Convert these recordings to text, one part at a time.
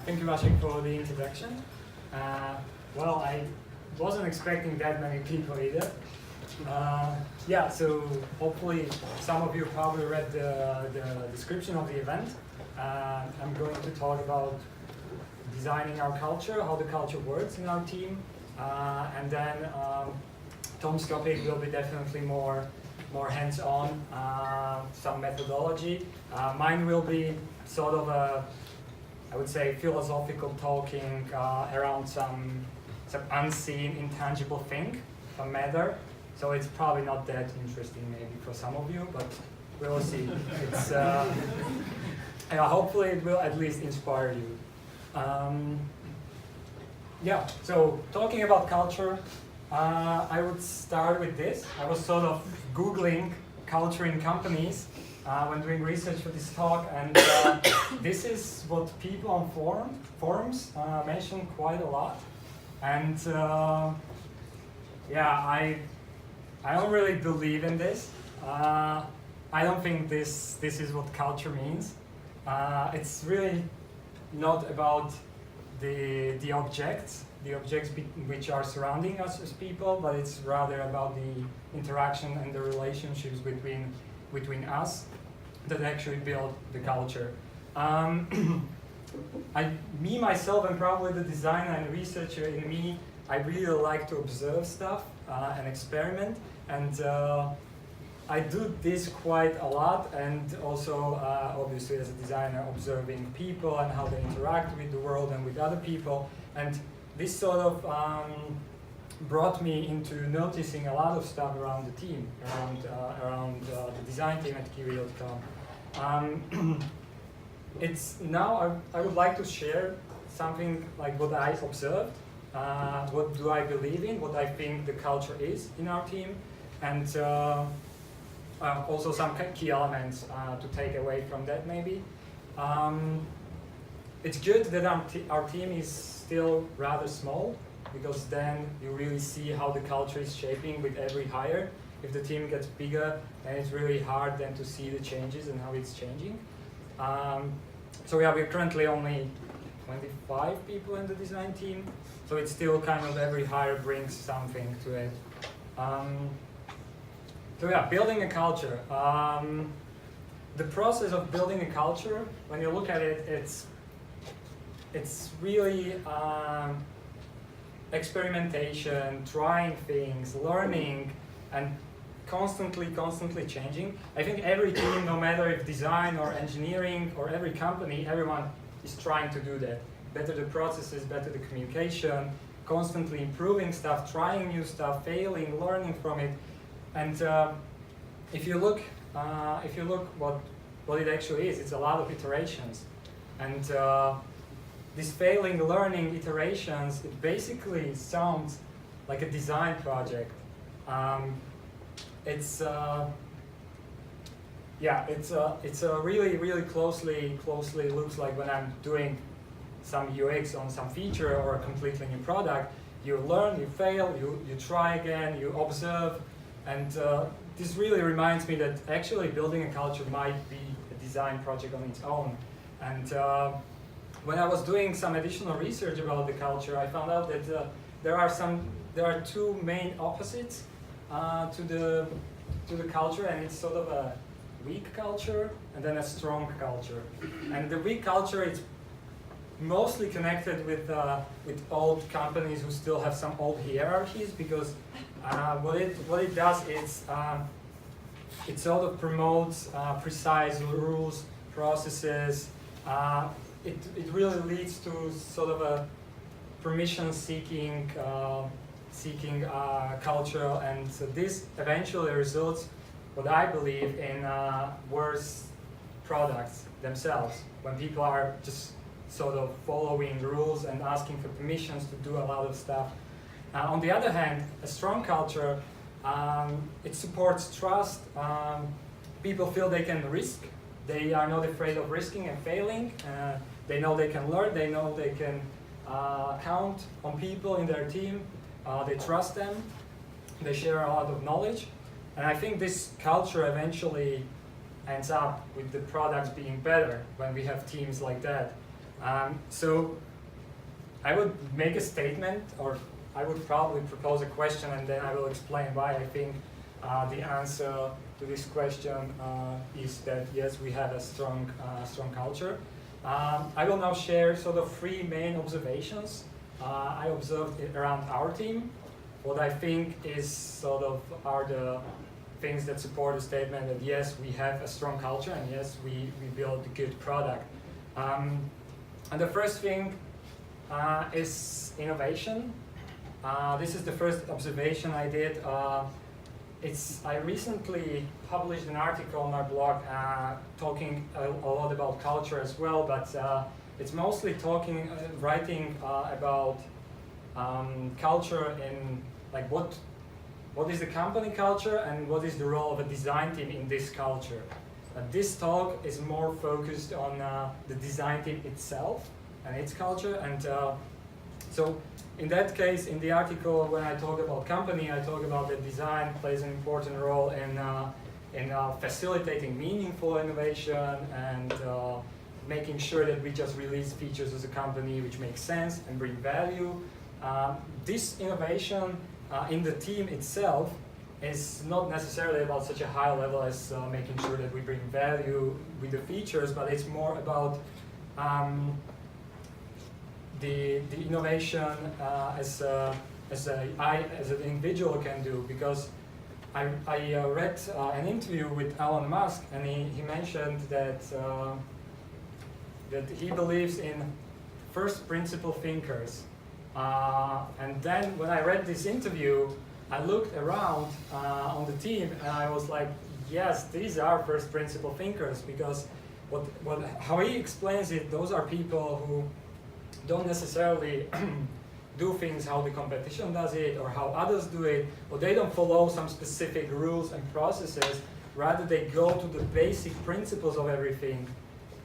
Thank you, Jancík, for the introduction. Well, I wasn't expecting that many people either. Yeah, so hopefully some of you probably read the description of the event. I'm going to talk about designing our culture, how the culture works in our team, and then Tom's topic will be definitely more hands-on, some methodology. Mine will be sort of a, I would say, philosophical talking around some unseen, intangible thing, some matter. So it's probably not that interesting maybe for some of you, but we'll see. It's, yeah, hopefully it will at least inspire you. Yeah, so talking about culture, I would start with this. I was sort of Googling culture in companies when doing research for this talk, and this is what people on forums mention quite a lot. And yeah, I don't really believe in this. I don't think this is what culture means. It's really not about the objects which are surrounding us as people, but it's rather about the interaction and the relationships between us that actually build the culture. Me myself, and probably the designer and researcher in me, I really like to observe stuff and experiment, and I do this quite a lot, and also obviously as a designer observing people and how they interact with the world and with other people, and this sort of brought me into noticing a lot of stuff around the team, around the design team at kiwi.com. It's now I would like to share something like what I observed, what do I believe in, what I think the culture is in our team, and also some key elements to take away from that maybe. It's good that our team is still rather small, because then you really see how the culture is shaping with every hire. If the team gets bigger, then it's really hard then to see the changes and how it's changing. So yeah, we're currently only 25 people in the design team, so it's still kind of every hire brings something to it. So yeah, building a culture. The process of building a culture, when you look at it, it's really experimentation, trying things, learning, and constantly changing. I think every team, no matter if design or engineering or every company, everyone is trying to do that. Better the processes, better the communication, constantly improving stuff, trying new stuff, failing, learning from it. And if you look what it actually is, it's a lot of iterations. And these failing, learning iterations, it basically sounds like a design project. It's really closely looks like when I'm doing some UX on some feature or a completely new product. You learn, you fail, you try again, you observe, and this really reminds me that actually building a culture might be a design project on its own. And when I was doing some additional research about the culture, I found out that there are two main opposites to the culture, and it's sort of a weak culture and then a strong culture. And the weak culture is mostly connected with old companies who still have some old hierarchies, because what it does is it sort of promotes precise rules, processes. It really leads to sort of a permission-seeking culture, and so this eventually results, what I believe, in worse products themselves, when people are just sort of following rules and asking for permissions to do a lot of stuff. On the other hand, a strong culture, it supports trust. People feel they can risk. They are not afraid of risking and failing. They know they can learn. They know they can count on people in their team. They trust them. They share a lot of knowledge. And I think this culture eventually ends up with the products being better when we have teams like that. So I would make a statement, or I would probably propose a question, and then I will explain why I think the answer to this question is that yes, we have a strong culture. I will now share sort of 3 main observations I observed around our team. What I think is sort of are the things that support the statement that yes, we have a strong culture, and yes, we build a good product. And the first thing is innovation. This is the first observation I did. I recently published an article on my blog talking a lot about culture as well, but it's mostly writing about culture in like what is the company culture and what is the role of a design team in this culture. This talk is more focused on the design team itself and its culture, and so in that case, in the article, when I talk about company, I talk about that design plays an important role in facilitating meaningful innovation and making sure that we just release features as a company which make sense and bring value. This innovation in the team itself is not necessarily about such a high level as making sure that we bring value with the features, but it's more about the innovation as an individual can do, because I read an interview with Elon Musk, and he mentioned that he believes in first principle thinkers. And then when I read this interview, I looked around on the team, and I was like, yes, these are first principle thinkers, because how he explains it, those are people who don't necessarily do things how the competition does it or how others do it, or they don't follow some specific rules and processes. Rather, they go to the basic principles of everything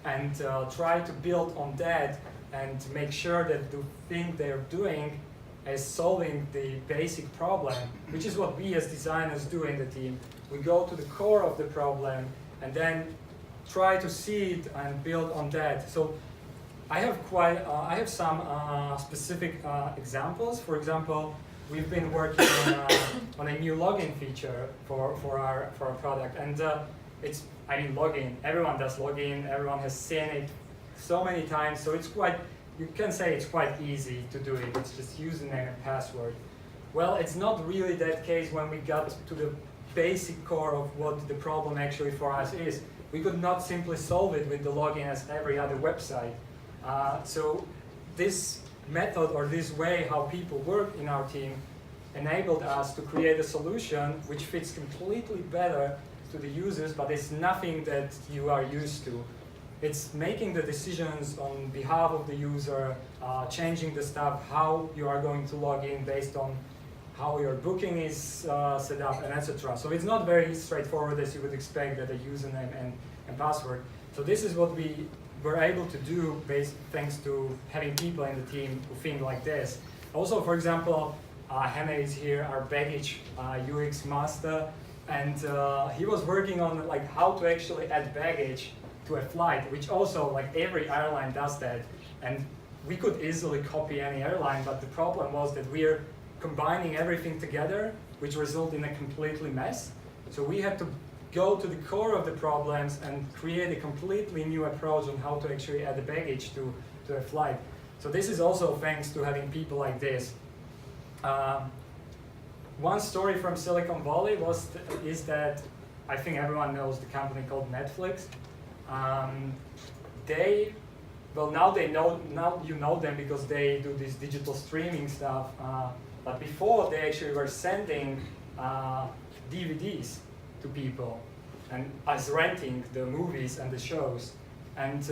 and try to build on that and make sure that the thing they're doing is solving the basic problem, which is what we as designers do in the team. We go to the core of the problem and then try to see it and build on that. So I have some specific examples. For example, we've been working on a new login feature for our product, and login. Everyone does login. Everyone has seen it so many times. So you can say it's quite easy to do it. It's just username and password. Well, it's not really that case when we got to the basic core of what the problem actually for us is. We could not simply solve it with the login as every other website. So this method or this way how people work in our team enabled us to create a solution which fits completely better to the users, but it's nothing that you are used to. It's making the decisions on behalf of the user, changing the stuff, how you are going to log in based on how your booking is set up, and etc. So it's not very straightforward as you would expect, that a username and password. So this is what we were able to do thanks to having people in the team who think like this. Also, for example, Hannah is here, our baggage UX master, and he was working on like how to actually add baggage to a flight, which also like every airline does that. And we could easily copy any airline, but the problem was that we're combining everything together, which resulted in a completely mess. So we had to go to the core of the problems and create a completely new approach on how to actually add the baggage to a flight. So this is also thanks to having people like this. One story from Silicon Valley is that I think everyone knows the company called Netflix. Now you know them because they do this digital streaming stuff. But before, they actually were sending DVDs to people and as renting the movies and the shows. And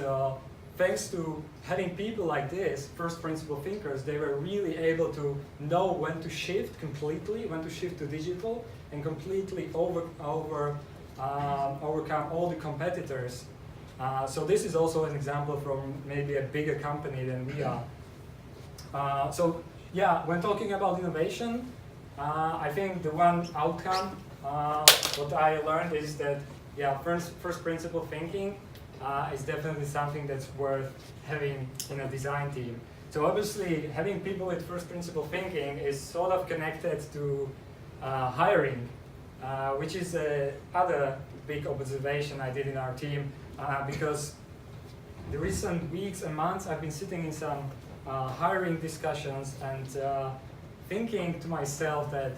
thanks to having people like this, first principle thinkers, they were really able to know when to shift completely, when to shift to digital, and completely overcome all the competitors. So this is also an example from maybe a bigger company than we are. So yeah, when talking about innovation, I think the one outcome, what I learned is that, yeah, first principle thinking is definitely something that's worth having in a design team. So obviously, having people with first principle thinking is sort of connected to hiring, which is other big observation I did in our team, because the recent weeks and months I've been sitting in some hiring discussions and thinking to myself that,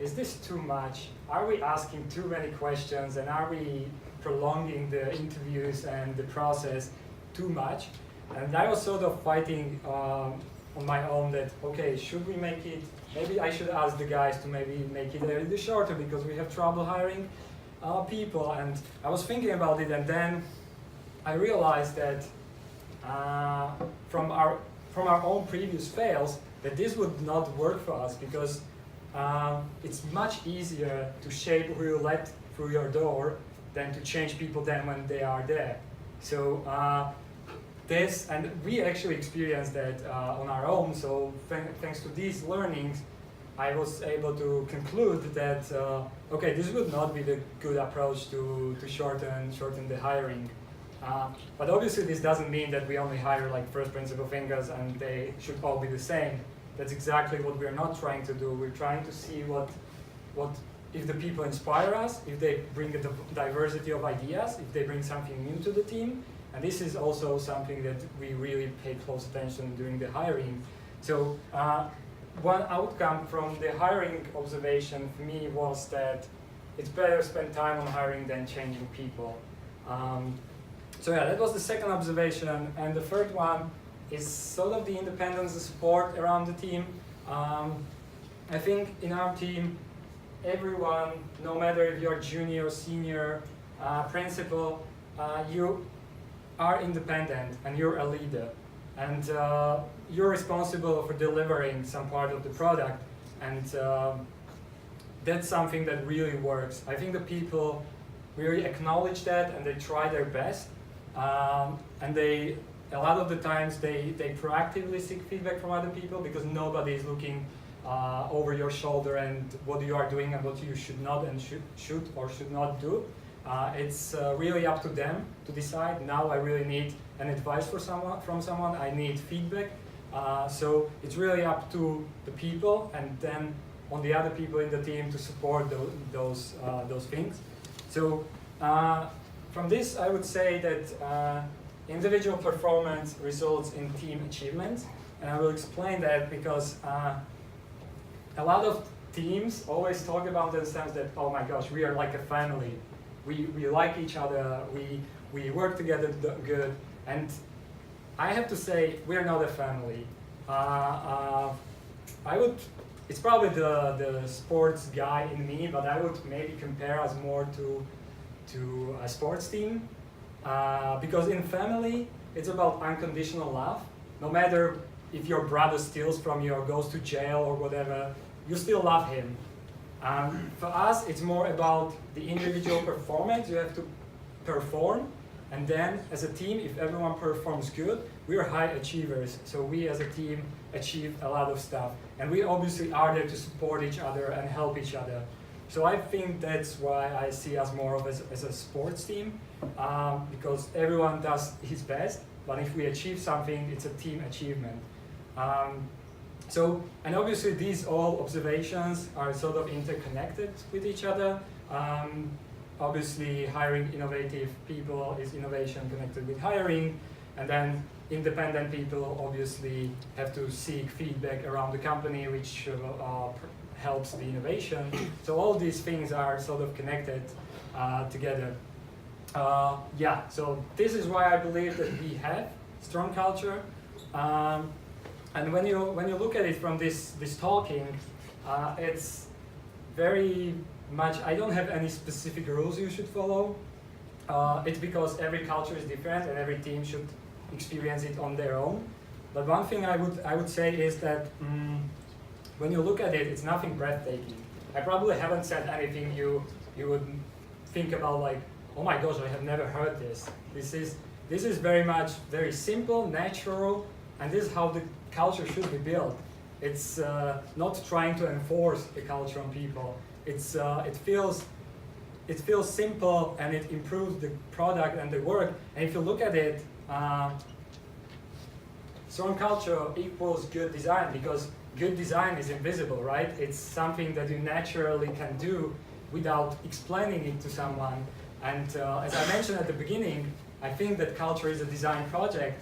is this too much? Are we asking too many questions, and are we prolonging the interviews and the process too much? And I was sort of fighting on my own that, okay, should we make it, maybe I should ask the guys to maybe make it a little shorter because we have trouble hiring people. And I was thinking about it, and then I realized that from our own previous fails, that this would not work for us, because it's much easier to shape who you let through your door than to change people then when they are there. So and we actually experienced that on our own, so thanks to these learnings, I was able to conclude that, okay, this would not be the good approach to shorten the hiring. But obviously this doesn't mean that we only hire like first principle thinkers and they should all be the same. That's exactly what we're not trying to do. We're trying to see what if the people inspire us, if they bring a diversity of ideas, if they bring something new to the team. And this is also something that we really pay close attention during the hiring. So one outcome from the hiring observation for me was that it's better to spend time on hiring than changing people. So yeah, that was the second observation. And the third one is sort of the independence, the support around the team. I think in our team, everyone, no matter if you're junior, senior, principal, you are independent and you're a leader. And you're responsible for delivering some part of the product. And that's something that really works. I think the people really acknowledge that and they try their best. And a lot of the times they proactively seek feedback from other people, because nobody is looking over your shoulder and what you are doing and what you should not and should or should not do. It's really up to them to decide. Now I really need an advice from someone. I need feedback. So it's really up to the people, and then on the other people in the team to support those things. So from this, I would say that individual performance results in team achievement, and I will explain that because a lot of teams always talk about themselves that, oh my gosh, we are like a family. We like each other, we work together good, and I have to say we're not a family. It's probably the sports guy in me, but I would maybe compare us more to a sports team, because in family it's about unconditional love. No matter if your brother steals from you or goes to jail or whatever, you still love him. For us, it's more about the individual performance. You have to perform, and then as a team, if everyone performs good, we are high achievers. So we as a team achieve a lot of stuff, and we obviously are there to support each other and help each other. So I think that's why I see us more of as a sports team, because everyone does his best, but if we achieve something, it's a team achievement. And obviously these all observations are sort of interconnected with each other. Obviously hiring innovative people is innovation connected with hiring, and then independent people obviously have to seek feedback around the company, which helps the innovation. So all these things are sort of connected together. So this is why I believe that we have strong culture. And when you look at it from this talking, it's very much, I don't have any specific rules you should follow. It's because every culture is different and every team should experience it on their own. But one thing I would say is that when you look at it, it's nothing breathtaking. I probably haven't said anything you would think about like, oh my gosh, I have never heard this. This is very much very simple, natural, and this is how the culture should be built. It's not trying to enforce the culture on people. It feels it feels simple and it improves the product and the work. And if you look at it, strong culture equals good design, because good design is invisible, right? It's something that you naturally can do without explaining it to someone. And as I mentioned at the beginning, I think that culture is a design project.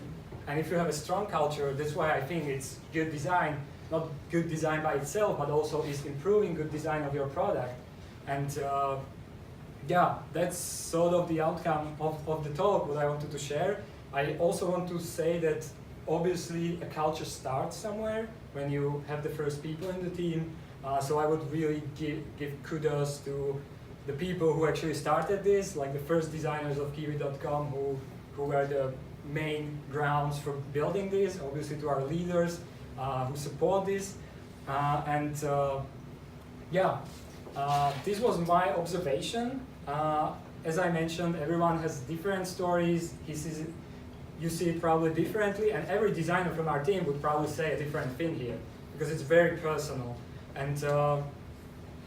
And if you have a strong culture, that's why I think it's good design, not good design by itself, but also is improving good design of your product. And yeah, that's sort of the outcome of the talk, what I wanted to share. I also want to say that obviously a culture starts somewhere when you have the first people in the team. So I would really give kudos to the people who actually started this, like the first designers of kiwi.com who were the main grounds for building this, obviously to our leaders who support this. This was my observation. As I mentioned, everyone has different stories. You see it probably differently, and every designer from our team would probably say a different thing here, because it's very personal. And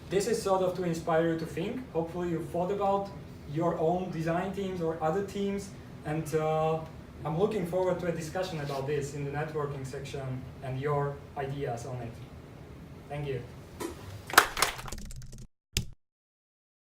this is sort of to inspire you to think. Hopefully you thought about your own design teams or other teams, and I'm looking forward to a discussion about this in the networking section and your ideas on it. Thank you.